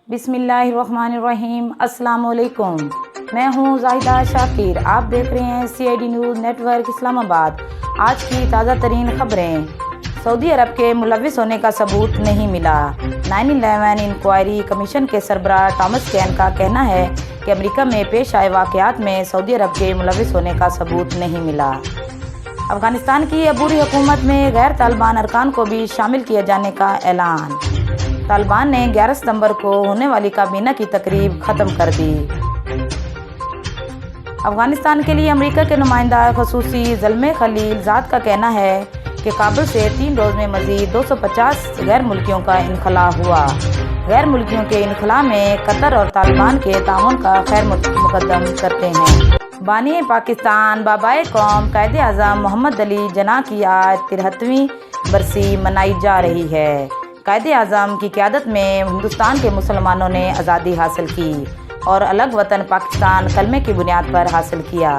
बिस्मिल्लाहिर्रहमानिर्रहीम। अस्सलाम वालेकुम। मैं हूँ जाहिदा शाकिर। आप देख रहे हैं CID न्यूज़ नेटवर्क इस्लामाबाद। आज की ताज़ा तरीन खबरें। सऊदी अरब के मुलविस होने का सबूत नहीं मिला। 9/11 इंक्वायरी कमीशन के सरबराह थॉमस कैन का कहना है कि अमेरिका में पेश आए वाक़यात में सऊदी अरब के मुलविस होने का सबूत नहीं मिला। अफगानिस्तान की अबूरी हुकूमत में गैर तालिबान अरकान को भी शामिल किए जाने का ऐलान। तालिबान ने 11 सितंबर को होने वाली काबीना की तकरीब ख़त्म कर दी। अफगानिस्तान के लिए अमेरिका के नुमाइंदा खसूसी ज़ल्मे खलीलजाद का कहना है कि काबुल से 3 रोज़ में मज़ीद 250 गैर मुल्कियों का इनखला हुआ। गैर मुल्कियों के इनखला में कतर और तालिबान के ताउन का खैर मुकद्दम करते हैं। बानी पाकिस्तान बाबाए कौम कायदे आज़म मोहम्मद अली जिन्ना की आज 73वीं बरसी मनाई जा रही है। कायदे आज़म की क़यादत में हिंदुस्तान के मुसलमानों ने आज़ादी हासिल की और अलग वतन पाकिस्तान कलमे की बुनियाद पर हासिल किया।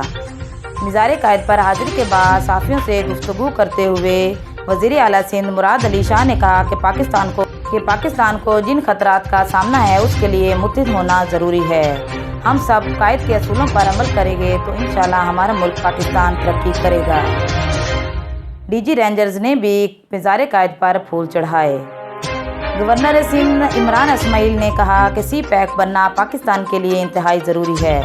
मिज़ार कायद पर हाजिरी के बाद सहाफ़ियों से गुफ्तगू करते हुए वज़ीर आला सिंध मुराद अली शाह ने कहा कि पाकिस्तान को जिन खतरात का सामना है उसके लिए मुत्तहिद होना ज़रूरी है। हम सब कायद के असूलों पर अमल करेंगे तो इंशाअल्लाह हमारा मुल्क पाकिस्तान तरक्की करेगा। DG रेंजर्स ने भी मिज़ार कायद पर फूल चढ़ाए। गवर्नर सिंध इमरान इस्माइल ने कहा कि CPEC बनना पाकिस्तान के लिए इंतहाई ज़रूरी है।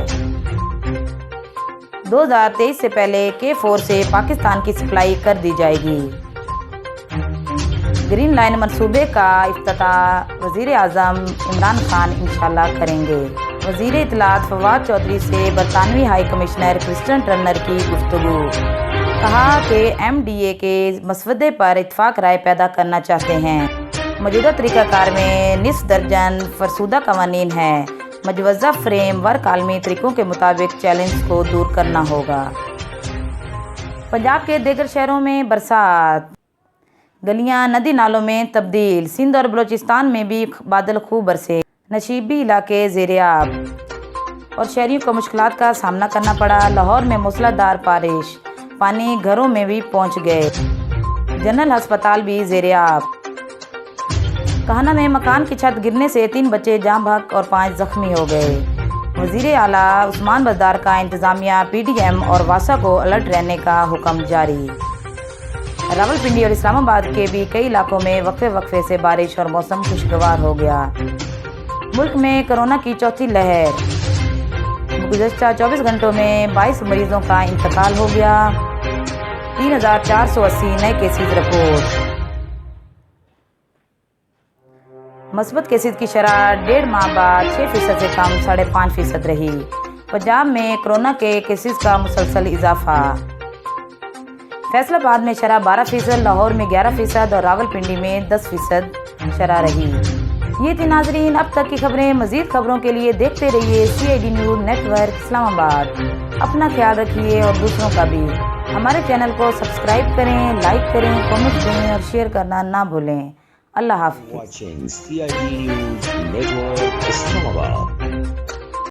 2023 से पहले K4 से पाकिस्तान की सप्लाई कर दी जाएगी। ग्रीन लाइन मंसूबे का इफ्तिताह वज़ीर आज़म इमरान खान इंशाअल्लाह करेंगे। वज़ीर इत्तलात फवाद चौधरी से बरतानवी हाई कमिश्नर क्रिस्टन टर्नर की गुफ्तगू। कहा कि MDA के मसवदे पर इत्तफाक राय पैदा करना चाहते हैं। मौजूदा तरीक़ाकार में निस्फ दर्जन फरसूदा कवानीन हैं। मजवज़ा फ्रेम वर्क आलमी तरीक़ों के मुताबिक चैलेंज को दूर करना होगा। पंजाब के दीगर शहरों में बरसात, गलियां नदी नालों में तब्दील। सिंध और बलूचिस्तान में भी बादल खूब बरसे। नशीबी इलाके ज़ेर-ए-आब और शहरियों को मुश्किलात का सामना करना पड़ा। लाहौर में मूसलाधार बारिश, पानी घरों में भी पहुंच गए। जनरल अस्पताल भी ज़ेर-ए-आब। काहना में मकान की छत गिरने से 3 बच्चे जाँ बहक और 5 जख्मी हो गए। वज़ीर आला उस्मान बज़दार का इंतज़ामिया PDM और वासा को अलर्ट रहने का हुक्म जारी। रावलपिंडी और इस्लामाबाद के भी कई इलाकों में वक्फे से बारिश और मौसम खुशगवार हो गया। मुल्क में कोरोना की चौथी लहर। गुज़श्ता 24 घंटों में 22 मरीजों का इंतकाल हो गया। 3480 नए केसेज रिपोर्ट। मस्बत केसेज की शरह 1.5 माह बाद 6% से कम 5.5% रही। पंजाब में कोरोना के केसेस का मुसलसल इजाफा। फैसलाबाद में शरह 12%, लाहौर में 11% और रावलपिंडी में 10% शरह रही। ये थी नाजरीन अब तक की खबरें। मज़ीद खबरों के लिए देखते रहिए CID न्यूज़ नेटवर्क इस्लामाबाद। अपना ख्याल रखिए और दूसरों का भी। हमारे चैनल को सब्सक्राइब करें, लाइक करें, कमेंट करें और शेयर करना ना भूलें। अल्लाह हाफ़िज़।